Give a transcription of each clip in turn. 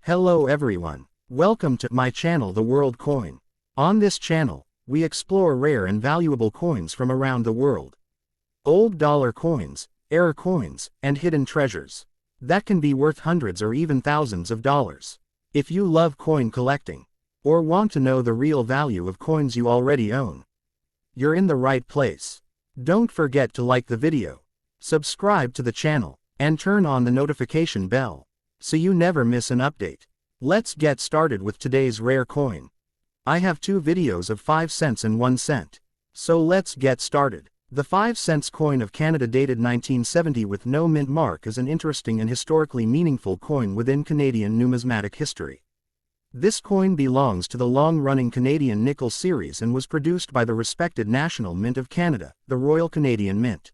Hello everyone. Welcome to my channel The World Coin. On this channel, we explore rare and valuable coins from around the world. Old dollar coins, error coins, and hidden treasures that can be worth hundreds or even thousands of dollars. If you love coin collecting, or want to know the real value of coins you already own, you're in the right place. Don't forget to like the video, subscribe to the channel, and turn on the notification bell, so you never miss an update. Let's get started with today's rare coin. I have two videos of 5 cents and 1 cent. So let's get started. The 5 cents coin of Canada dated 1970 with no mint mark is an interesting and historically meaningful coin within Canadian numismatic history. This coin belongs to the long-running Canadian nickel series and was produced by the respected National Mint of Canada, the Royal Canadian Mint.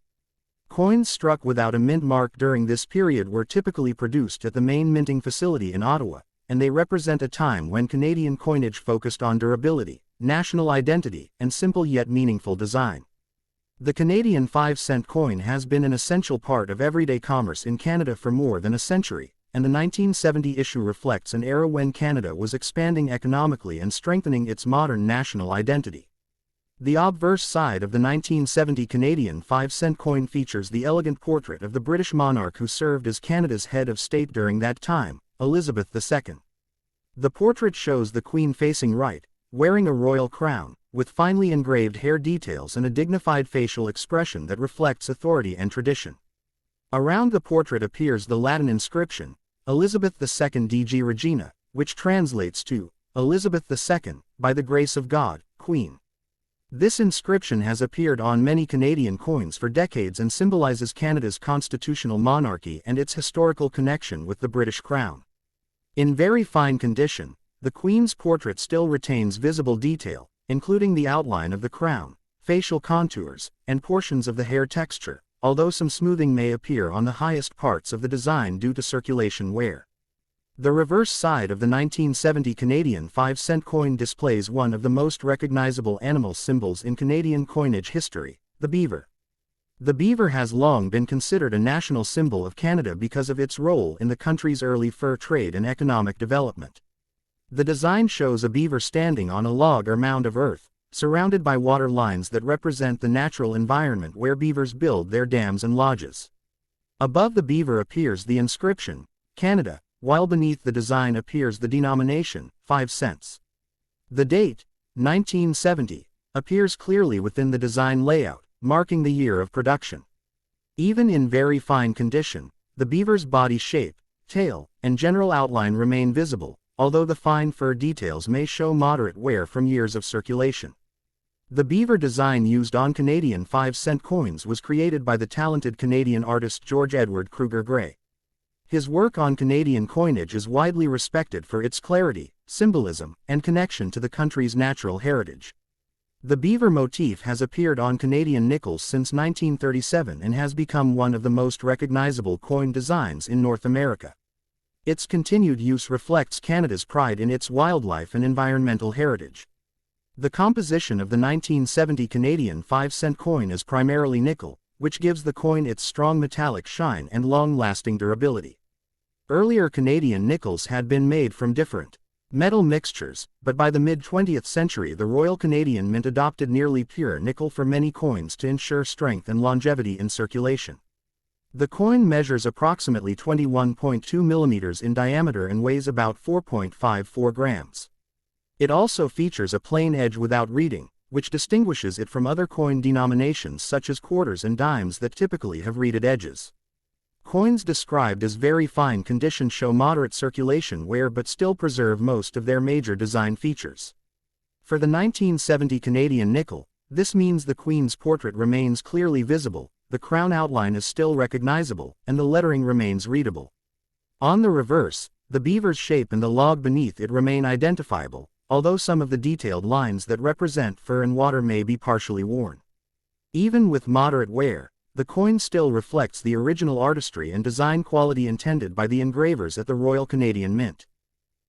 Coins struck without a mint mark during this period were typically produced at the main minting facility in Ottawa, and they represent a time when Canadian coinage focused on durability, national identity, and simple yet meaningful design. The Canadian 5 cent coin has been an essential part of everyday commerce in Canada for more than a century, and the 1970 issue reflects an era when Canada was expanding economically and strengthening its modern national identity. The obverse side of the 1970 Canadian 5 cent coin features the elegant portrait of the British monarch who served as Canada's head of state during that time, Elizabeth II. The portrait shows the Queen facing right, wearing a royal crown, with finely engraved hair details and a dignified facial expression that reflects authority and tradition. Around the portrait appears the Latin inscription, Elizabeth II DG Regina, which translates to, Elizabeth II, by the grace of God, Queen. This inscription has appeared on many Canadian coins for decades and symbolizes Canada's constitutional monarchy and its historical connection with the British Crown. In very fine condition, the Queen's portrait still retains visible detail, including the outline of the crown, facial contours, and portions of the hair texture, although some smoothing may appear on the highest parts of the design due to circulation wear. The reverse side of the 1970 Canadian 5 cent coin displays one of the most recognizable animal symbols in Canadian coinage history, the beaver. The beaver has long been considered a national symbol of Canada because of its role in the country's early fur trade and economic development. The design shows a beaver standing on a log or mound of earth, surrounded by water lines that represent the natural environment where beavers build their dams and lodges. Above the beaver appears the inscription, Canada, while beneath the design appears the denomination, 5 cents. The date, 1970, appears clearly within the design layout, marking the year of production. Even in very fine condition, the beaver's body shape, tail, and general outline remain visible, although the fine fur details may show moderate wear from years of circulation. The beaver design used on Canadian 5 cent coins was created by the talented Canadian artist George Edward Kruger Gray. His work on Canadian coinage is widely respected for its clarity, symbolism, and connection to the country's natural heritage. The beaver motif has appeared on Canadian nickels since 1937 and has become one of the most recognizable coin designs in North America. Its continued use reflects Canada's pride in its wildlife and environmental heritage. The composition of the 1970 Canadian 5 cent coin is primarily nickel, which gives the coin its strong metallic shine and long-lasting durability. Earlier Canadian nickels had been made from different metal mixtures, but by the mid-20th century the Royal Canadian Mint adopted nearly pure nickel for many coins to ensure strength and longevity in circulation. The coin measures approximately 21.2 millimeters in diameter and weighs about 4.54 grams. It also features a plain edge without reeding, which distinguishes it from other coin denominations such as quarters and dimes that typically have reeded edges. Coins described as very fine condition show moderate circulation wear but still preserve most of their major design features. For the 1970 Canadian nickel, this means the Queen's portrait remains clearly visible, the crown outline is still recognizable, and the lettering remains readable. On the reverse, the beaver's shape and the log beneath it remain identifiable, although some of the detailed lines that represent fur and water may be partially worn. Even with moderate wear, the coin still reflects the original artistry and design quality intended by the engravers at the Royal Canadian Mint.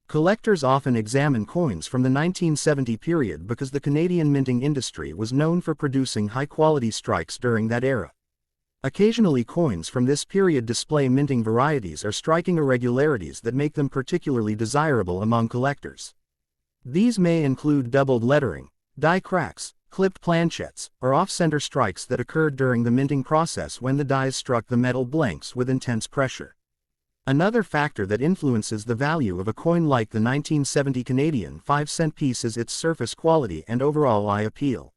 Collectors often examine coins from the 1970 period because the Canadian minting industry was known for producing high-quality strikes during that era. Occasionally coins from this period display minting varieties or striking irregularities that make them particularly desirable among collectors. These may include doubled lettering, die cracks, clipped planchettes, or off-center strikes that occurred during the minting process when the dies struck the metal blanks with intense pressure. Another factor that influences the value of a coin like the 1970 Canadian 5-cent piece is its surface quality and overall eye appeal.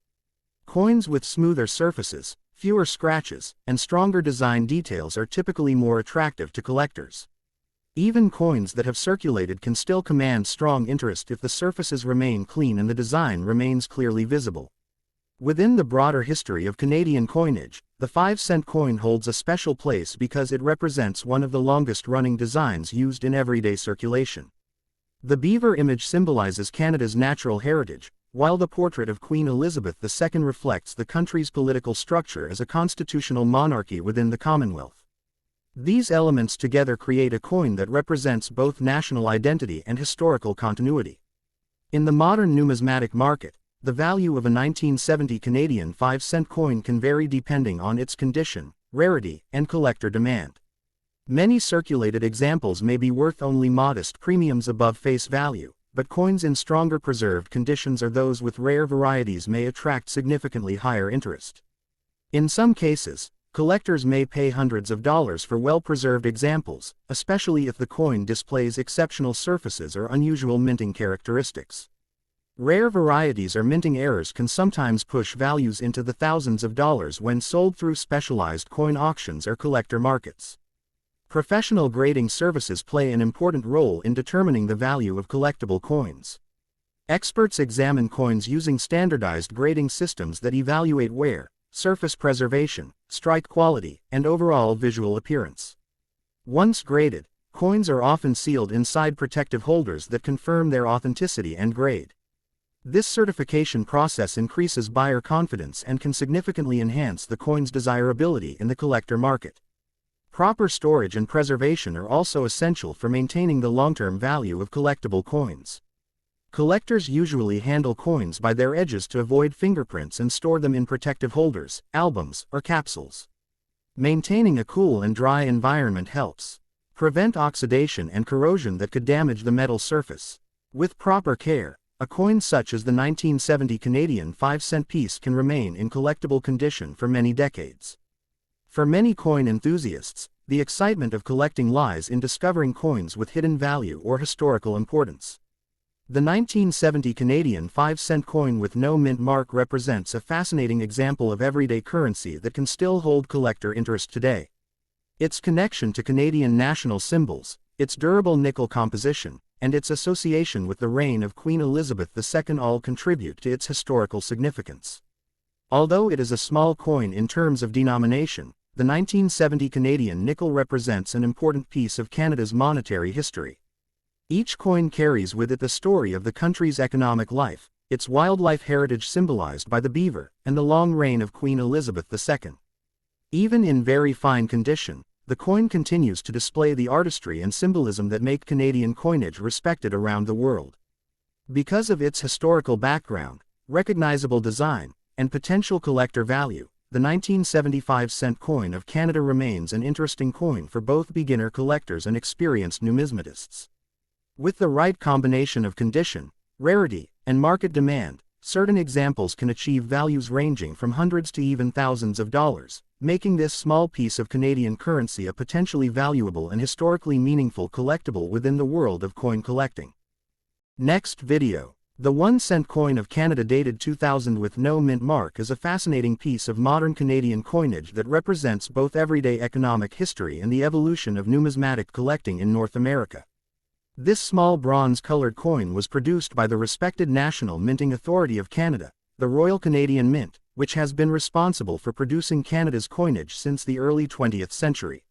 Coins with smoother surfaces, fewer scratches, and stronger design details are typically more attractive to collectors. Even coins that have circulated can still command strong interest if the surfaces remain clean and the design remains clearly visible. Within the broader history of Canadian coinage, the 5-cent coin holds a special place because it represents one of the longest-running designs used in everyday circulation. The beaver image symbolizes Canada's natural heritage, while the portrait of Queen Elizabeth II reflects the country's political structure as a constitutional monarchy within the Commonwealth. These elements together create a coin that represents both national identity and historical continuity. In the modern numismatic market, the value of a 1970 Canadian 5-cent coin can vary depending on its condition, rarity, and collector demand. Many circulated examples may be worth only modest premiums above face value, but coins in stronger preserved conditions or those with rare varieties may attract significantly higher interest. In some cases, collectors may pay hundreds of dollars for well-preserved examples, especially if the coin displays exceptional surfaces or unusual minting characteristics. Rare varieties or minting errors can sometimes push values into the thousands of dollars when sold through specialized coin auctions or collector markets. Professional grading services play an important role in determining the value of collectible coins. Experts examine coins using standardized grading systems that evaluate wear, surface preservation, strike quality, and overall visual appearance. Once graded, coins are often sealed inside protective holders that confirm their authenticity and grade. This certification process increases buyer confidence and can significantly enhance the coin's desirability in the collector market. Proper storage and preservation are also essential for maintaining the long-term value of collectible coins. Collectors usually handle coins by their edges to avoid fingerprints and store them in protective holders, albums, or capsules. Maintaining a cool and dry environment helps prevent oxidation and corrosion that could damage the metal surface. With proper care, a coin such as the 1970 Canadian 5-cent piece can remain in collectible condition for many decades. For many coin enthusiasts, the excitement of collecting lies in discovering coins with hidden value or historical importance. The 1970 Canadian 5-cent coin with no mint mark represents a fascinating example of everyday currency that can still hold collector interest today. Its connection to Canadian national symbols, its durable nickel composition, and its association with the reign of Queen Elizabeth II all contribute to its historical significance. Although it is a small coin in terms of denomination, the 1970 Canadian nickel represents an important piece of Canada's monetary history. Each coin carries with it the story of the country's economic life, its wildlife heritage symbolized by the beaver, and the long reign of Queen Elizabeth II. Even in very fine condition, the coin continues to display the artistry and symbolism that make Canadian coinage respected around the world. Because of its historical background, recognizable design, and potential collector value, the 1975-cent coin of Canada remains an interesting coin for both beginner collectors and experienced numismatists. With the right combination of condition, rarity, and market demand, certain examples can achieve values ranging from hundreds to even thousands of dollars, making this small piece of Canadian currency a potentially valuable and historically meaningful collectible within the world of coin collecting. Next video. The 1-cent coin of Canada dated 2000 with no mint mark is a fascinating piece of modern Canadian coinage that represents both everyday economic history and the evolution of numismatic collecting in North America. This small bronze-colored coin was produced by the respected National Minting Authority of Canada, the Royal Canadian Mint, which has been responsible for producing Canada's coinage since the early 20th century.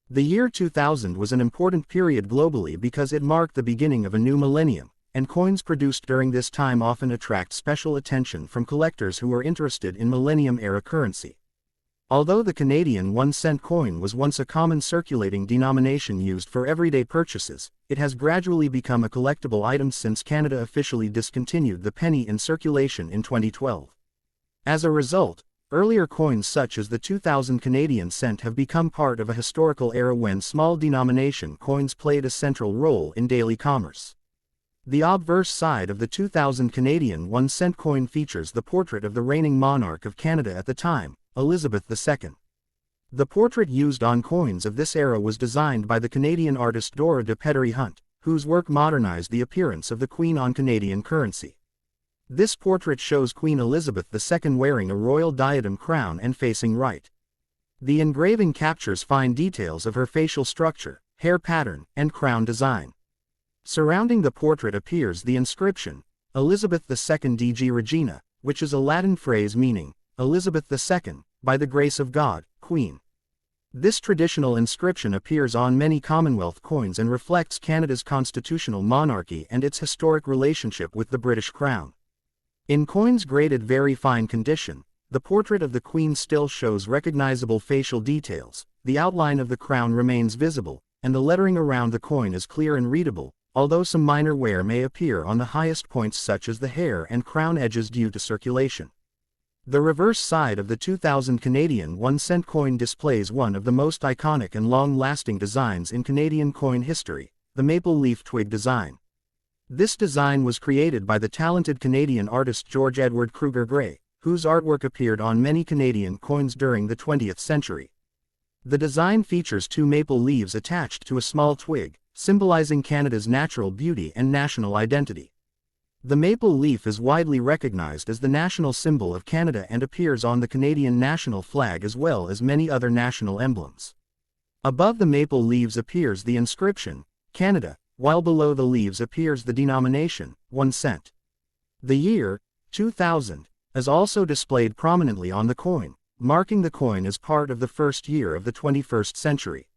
The year 2000 was an important period globally because it marked the beginning of a new millennium, and coins produced during this time often attract special attention from collectors who are interested in millennium-era currency. Although the Canadian 1-cent coin was once a common circulating denomination used for everyday purchases, it has gradually become a collectible item since Canada officially discontinued the penny in circulation in 2012. As a result, Earlier coins such as the 2000 Canadian cent have become part of a historical era when small denomination coins played a central role in daily commerce. The obverse side of the 2000 Canadian 1 cent coin features the portrait of the reigning monarch of Canada at the time, Elizabeth II. The portrait used on coins of this era was designed by the Canadian artist Dora de Pettery Hunt, whose work modernized the appearance of the Queen on Canadian currency. This portrait shows Queen Elizabeth II wearing a royal diadem crown and facing right. The engraving captures fine details of her facial structure, hair pattern, and crown design. Surrounding the portrait appears the inscription, Elizabeth II DG Regina, which is a Latin phrase meaning, Elizabeth II, by the grace of God, Queen. This traditional inscription appears on many Commonwealth coins and reflects Canada's constitutional monarchy and its historic relationship with the British Crown. In coins graded very fine condition, the portrait of the Queen still shows recognizable facial details, the outline of the crown remains visible, and the lettering around the coin is clear and readable, although some minor wear may appear on the highest points such as the hair and crown edges due to circulation. The reverse side of the 2000 Canadian 1 cent coin displays one of the most iconic and long-lasting designs in Canadian coin history, the maple leaf twig design. This design was created by the talented Canadian artist George Edward Kruger Gray, whose artwork appeared on many Canadian coins during the 20th century. The design features two maple leaves attached to a small twig, symbolizing Canada's natural beauty and national identity. The maple leaf is widely recognized as the national symbol of Canada and appears on the Canadian national flag as well as many other national emblems. Above the maple leaves appears the inscription, Canada, while below the leaves appears the denomination, 1 cent. The year, 2000, is also displayed prominently on the coin, marking the coin as part of the first year of the 21st century.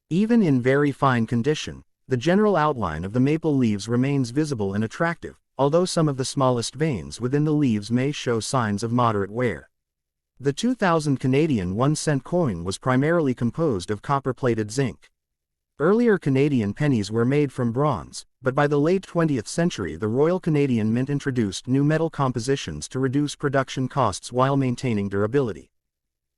Even in very fine condition, the general outline of the maple leaves remains visible and attractive, although some of the smallest veins within the leaves may show signs of moderate wear. The 2000 Canadian 1 cent coin was primarily composed of copper-plated zinc. Earlier Canadian pennies were made from bronze, but by the late 20th century the Royal Canadian Mint introduced new metal compositions to reduce production costs while maintaining durability.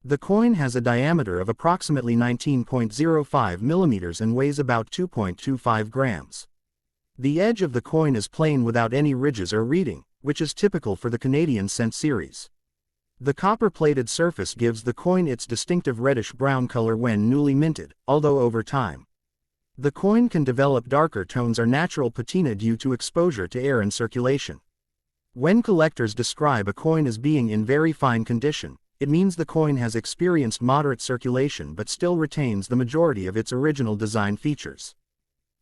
The coin has a diameter of approximately 19.05 millimeters and weighs about 2.25 grams. The edge of the coin is plain without any ridges or reeding, which is typical for the Canadian cent series. The copper-plated surface gives the coin its distinctive reddish-brown color when newly minted, although over time, the coin can develop darker tones or natural patina due to exposure to air and circulation. When collectors describe a coin as being in very fine condition, it means the coin has experienced moderate circulation but still retains the majority of its original design features.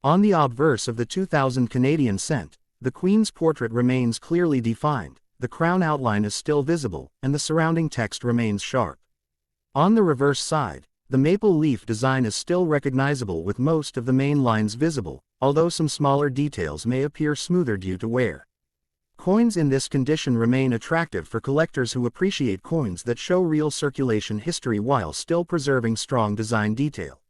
On the obverse of the 2000 Canadian cent, the Queen's portrait remains clearly defined, the crown outline is still visible, and the surrounding text remains sharp. On the reverse side, the maple leaf design is still recognizable with most of the main lines visible, although some smaller details may appear smoother due to wear. Coins in this condition remain attractive for collectors who appreciate coins that show real circulation history while still preserving strong design detail.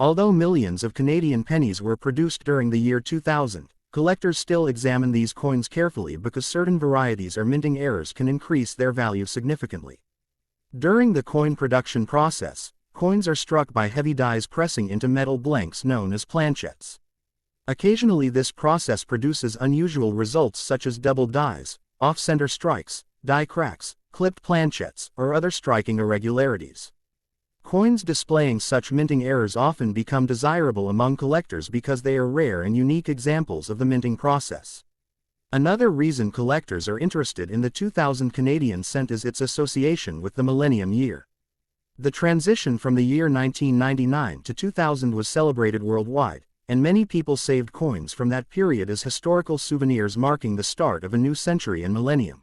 Although millions of Canadian pennies were produced during the year 2000, collectors still examine these coins carefully because certain varieties or minting errors can increase their value significantly. During the coin production process, coins are struck by heavy dies pressing into metal blanks known as planchettes. Occasionally this process produces unusual results such as double dies, off-center strikes, die cracks, clipped planchettes, or other striking irregularities. Coins displaying such minting errors often become desirable among collectors because they are rare and unique examples of the minting process. Another reason collectors are interested in the 2000 Canadian cent is its association with the Millennium Year. The transition from the year 1999 to 2000 was celebrated worldwide, and many people saved coins from that period as historical souvenirs marking the start of a new century and millennium.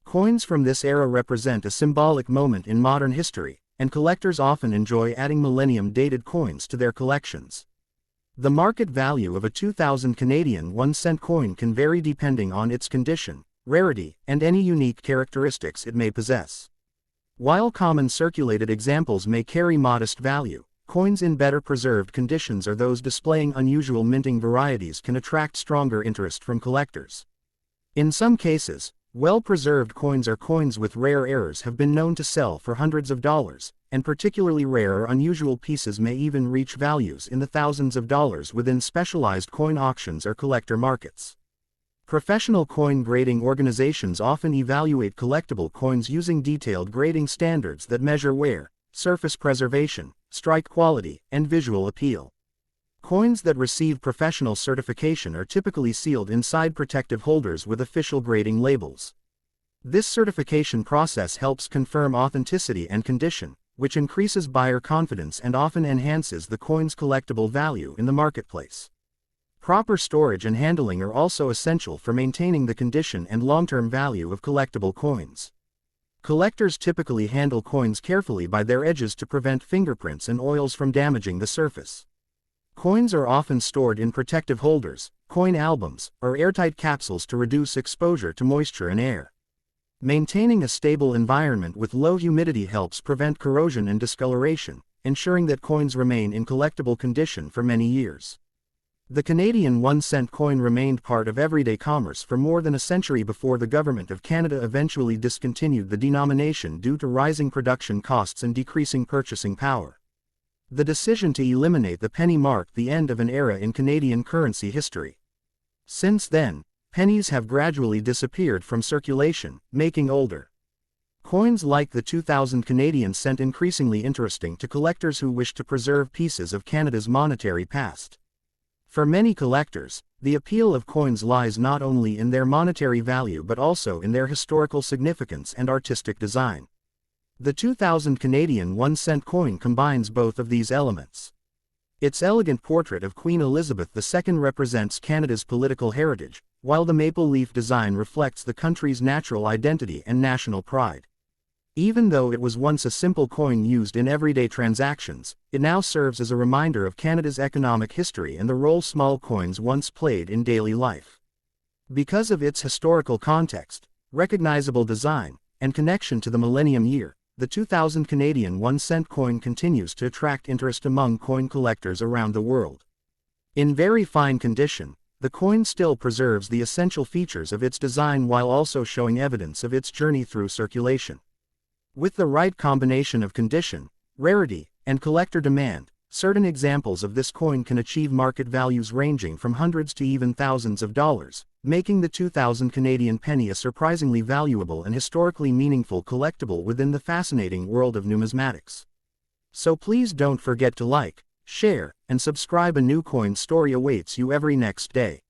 Coins from this era represent a symbolic moment in modern history, and collectors often enjoy adding millennium-dated coins to their collections. The market value of a 2000 Canadian 1 cent coin can vary depending on its condition, rarity, and any unique characteristics it may possess. While common circulated examples may carry modest value, coins in better preserved conditions or those displaying unusual minting varieties can attract stronger interest from collectors. In some cases, Well-preserved coins or coins with rare errors have been known to sell for hundreds of dollars, and particularly rare or unusual pieces may even reach values in the thousands of dollars within specialized coin auctions or collector markets. Professional coin grading organizations often evaluate collectible coins using detailed grading standards that measure wear, surface preservation, strike quality, and visual appeal. Coins that receive professional certification are typically sealed inside protective holders with official grading labels. This certification process helps confirm authenticity and condition, which increases buyer confidence and often enhances the coin's collectible value in the marketplace. Proper storage and handling are also essential for maintaining the condition and long-term value of collectible coins. Collectors typically handle coins carefully by their edges to prevent fingerprints and oils from damaging the surface. Coins are often stored in protective holders, coin albums, or airtight capsules to reduce exposure to moisture and air. Maintaining a stable environment with low humidity helps prevent corrosion and discoloration, ensuring that coins remain in collectible condition for many years. The Canadian 1-cent coin remained part of everyday commerce for more than a century before the Government of Canada eventually discontinued the denomination due to rising production costs and decreasing purchasing power. The decision to eliminate the penny marked the end of an era in Canadian currency history. Since then, pennies have gradually disappeared from circulation, making older coins like the 2000 Canadian cent increasingly interesting to collectors who wish to preserve pieces of Canada's monetary past. For many collectors, the appeal of coins lies not only in their monetary value but also in their historical significance and artistic design. The 2000 Canadian 1-cent coin combines both of these elements. Its elegant portrait of Queen Elizabeth II represents Canada's political heritage, while the maple leaf design reflects the country's natural identity and national pride. Even though it was once a simple coin used in everyday transactions, it now serves as a reminder of Canada's economic history and the role small coins once played in daily life. Because of its historical context, recognizable design, and connection to the millennium year, the 2000 Canadian 1-cent coin continues to attract interest among coin collectors around the world. In very fine condition, the coin still preserves the essential features of its design while also showing evidence of its journey through circulation. With the right combination of condition, rarity, and collector demand, certain examples of this coin can achieve market values ranging from hundreds to even thousands of dollars, making the 2000 Canadian penny a surprisingly valuable and historically meaningful collectible within the fascinating world of numismatics. So please don't forget to like, share, and subscribe. A new coin story awaits you every next day.